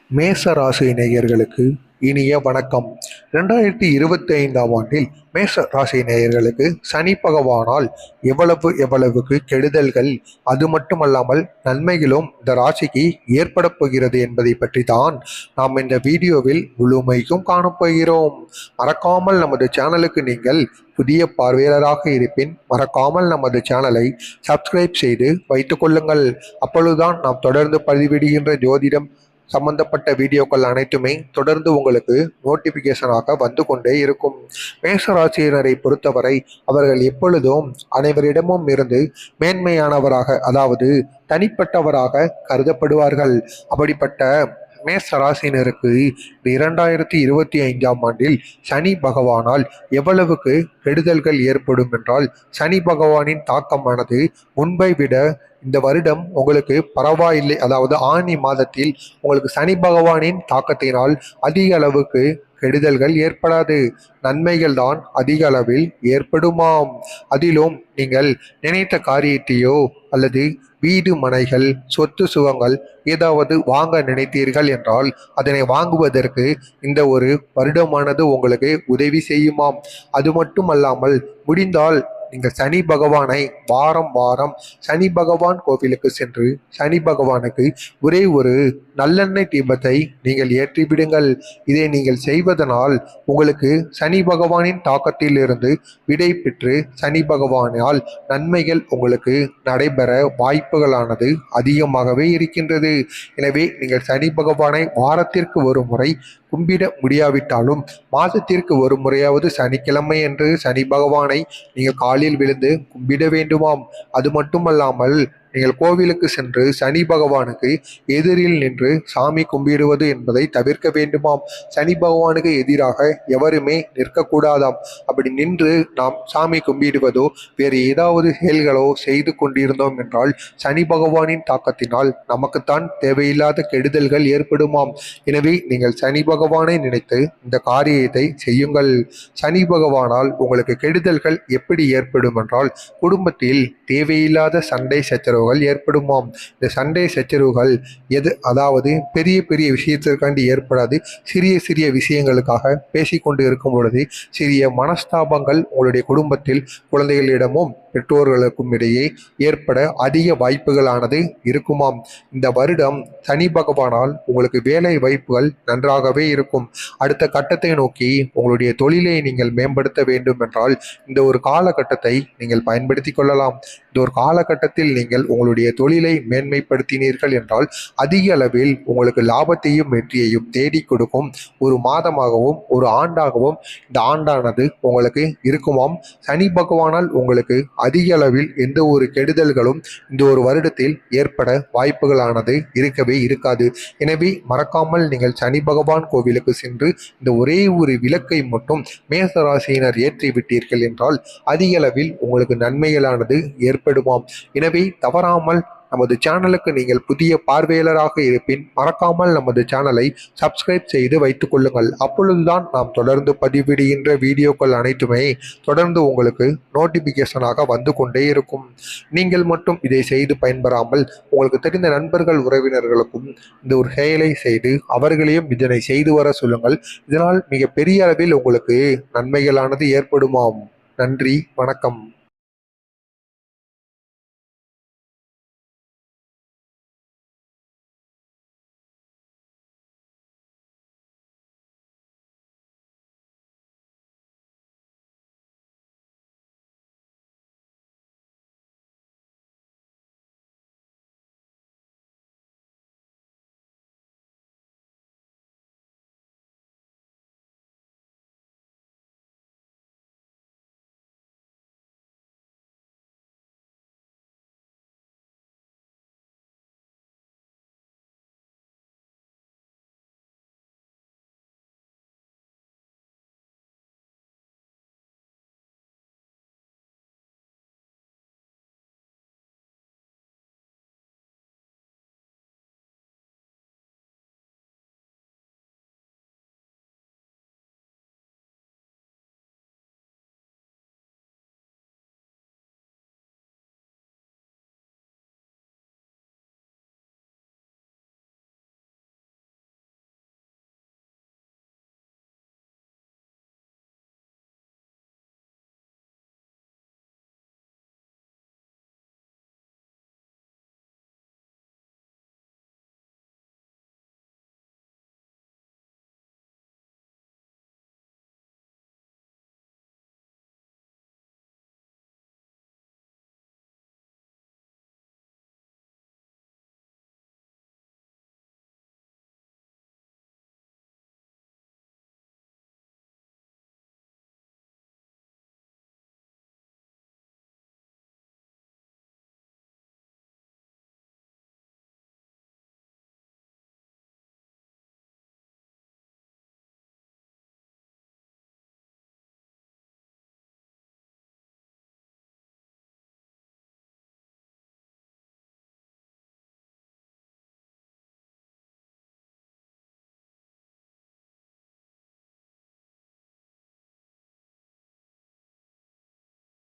மேச ராசி நேயர்களுக்கு இனிய வணக்கம். 2025ஆம் ஆண்டில் மேச ராசி நேயர்களுக்கு சனி பகவானால் எவ்வளவுக்கு கெடுதல்கள், அது மட்டுமல்லாமல் நன்மைகளும் இந்த ராசிக்கு ஏற்பட போகிறது என்பதை பற்றி தான் நாம் இந்த வீடியோவில் முழுமைக்கும் காணப்போகிறோம். மறக்காமல் நமது சேனலுக்கு நீங்கள் புதிய பார்வையாளராக இருப்பின் மறக்காமல் நமது சேனலை சப்ஸ்கிரைப் செய்து வைத்துக் கொள்ளுங்கள். அப்பொழுதுதான் நாம் தொடர்ந்து பதிவிடுகின்ற ஜோதிடம் சம்பந்தப்பட்ட வீடியோக்கள் அனைத்துமே தொடர்ந்து உங்களுக்கு நோட்டிபிகேஷனாக வந்து கொண்டே இருக்கும். மேசராசியினரை பொறுத்தவரை அவர்கள் எப்பொழுதும் அனைவரிடமும் இருந்து மேன்மையானவராக, அதாவது தனிப்பட்டவராக கருதப்படுவார்கள். அப்படிப்பட்ட மேசராசினருக்கு 2025ஆம் ஆண்டில் சனி பகவானால் எவ்வளவுக்கு கெடுதல்கள் ஏற்படும் என்றால், சனி பகவானின் தாக்கமானது முன்பை விட இந்த வருடம் உங்களுக்கு பரவாயில்லை. அதாவது ஆனி மாதத்தில் உங்களுக்கு சனி பகவானின் தாக்கத்தினால் அதிக அளவுக்கு கெடுதல்கள் ஏற்படாது, நன்மைகள் தான் அதிக அளவில் ஏற்படுமாம். அதிலும் நீங்கள் நினைத்த காரியத்தையோ அல்லது வீடு மனைகள் சொத்து சுகங்கள் ஏதாவது வாங்க நினைத்தீர்கள் என்றால் அதனை வாங்குவதற்கு இந்த ஒரு வருடமானது உங்களுக்கு உதவி செய்யுமாம். அது மட்டுமல்லாமல் முடிந்தால் நீங்கள் சனி பகவானை வாரம் வாரம் சனி பகவான் கோவிலுக்கு சென்று சனி பகவானுக்கு ஒரே ஒரு நல்லெண்ணெய் தீபத்தை நீங்கள் ஏற்றிவிடுங்கள். இதை நீங்கள் செய்வதனால் உங்களுக்கு சனி பகவானின் தாக்கத்தில் இருந்து விடை பெற்று சனி பகவானால் நன்மைகள் உங்களுக்கு நடைபெற வாய்ப்புகளானது அதிகமாகவே இருக்கின்றது. எனவே நீங்கள் சனி பகவானை வாரத்திற்கு ஒரு முறை கும்பிட முடியாவிட்டாலும் மாதத்திற்கு ஒரு முறையாவது சனிக்கிழமை என்று சனி பகவானை நீங்கள் காலில் விழுந்து கும்பிட வேண்டுமாம். அது மட்டுமல்லாமல் நீங்கள் கோவிலுக்கு சென்று சனி பகவானுக்கு எதிரில் நின்று சாமி கும்பிடுவது என்பதை தவிர்க்க வேண்டுமாம். சனி பகவானுக்கு எதிராக எவருமே நிற்கக்கூடாதாம். அப்படி நின்று நாம் சாமி கும்பிடுவதோ வேறு ஏதாவது செயல்களோ செய்து கொண்டிருந்தோம் என்றால் சனி பகவானின் தாக்கத்தினால் நமக்குத்தான் தேவையில்லாத கெடுதல்கள் ஏற்படுமாம். எனவே நீங்கள் சனி பகவானை நினைத்து இந்த காரியத்தை செய்யுங்கள். சனி பகவானால் உங்களுக்கு கெடுதல்கள் எப்படி ஏற்படும் என்றால், குடும்பத்தில் தேவையில்லாத சண்டை சச்சரவுகள் ஏற்படுமாம். இந்த சண்டை சச்சரவுகள் அதாவது பெரிய பெரிய விஷயத்திற்காண்டி ஏற்படாது. சிறிய சிறிய விஷயங்களுக்காக பேசிக்கொண்டு இருக்கும் பொழுது சிறிய மனஸ்தாபங்கள் உங்களுடைய குடும்பத்தில் குழந்தைகளிடமும் பெற்றோர்களுக்கும் இடையே ஏற்பட அதிக வாய்ப்புகளானது இருக்குமாம். இந்த வருடம் சனி பகவானால் உங்களுக்கு வேலை வாய்ப்புகள் நன்றாகவே இருக்கும். அடுத்த கட்டத்தை நோக்கி உங்களுடைய தொழிலை நீங்கள் மேம்படுத்த வேண்டும் என்றால் இந்த ஒரு காலகட்டத்தை நீங்கள் பயன்படுத்தி கொள்ளலாம். இந்த ஒரு காலகட்டத்தில் நீங்கள் உங்களுடைய தொழிலை மேன்மைப்படுத்தினீர்கள் என்றால் அதிக அளவில் உங்களுக்கு லாபத்தையும் வெற்றியையும் தேடி கொடுக்கும் ஒரு மாதமாகவும் ஒரு ஆண்டாகவும் இந்த ஆண்டானது உங்களுக்கு இருக்குமாம். சனி பகவானால் உங்களுக்கு அதிக அளவில் எந்த ஒரு கெடுதல்களும் இந்த ஒரு வருடத்தில் ஏற்பட வாய்ப்புகளானது இருக்கவே இருக்காது. எனவே மறக்காமல் நீங்கள் சனி பகவான் கோவிலுக்கு சென்று இந்த ஒரே ஒரு விளக்கை மட்டும் மேசராசியினர் ஏற்றி விட்டீர்கள் என்றால் அதிக அளவில் உங்களுக்கு நன்மைகளானது ஏற்படுமாம். எனவே தவறாமல் நமது சேனலுக்கு நீங்கள் புதிய பார்வையாளராக இருப்பின் மறக்காமல் நமது சேனலை சப்ஸ்கிரைப் செய்து வைத்துக் கொள்ளுங்கள். அப்பொழுதுதான் நாம் தொடர்ந்து பதிவிடுகின்ற வீடியோக்கள் அனைத்துமே தொடர்ந்து உங்களுக்கு நோட்டிபிகேஷனாக வந்து கொண்டே இருக்கும். நீங்கள் மட்டும் இதை செய்து பயன்பெறாமல் உங்களுக்கு தெரிந்த நண்பர்கள் உறவினர்களுக்கும் இந்த ஒரு செயலை செய்து அவர்களையும் இதனை செய்து வர சொல்லுங்கள். இதனால் மிக பெரிய அளவில் உங்களுக்கு நன்மைகளானது ஏற்படுமாம். நன்றி, வணக்கம்.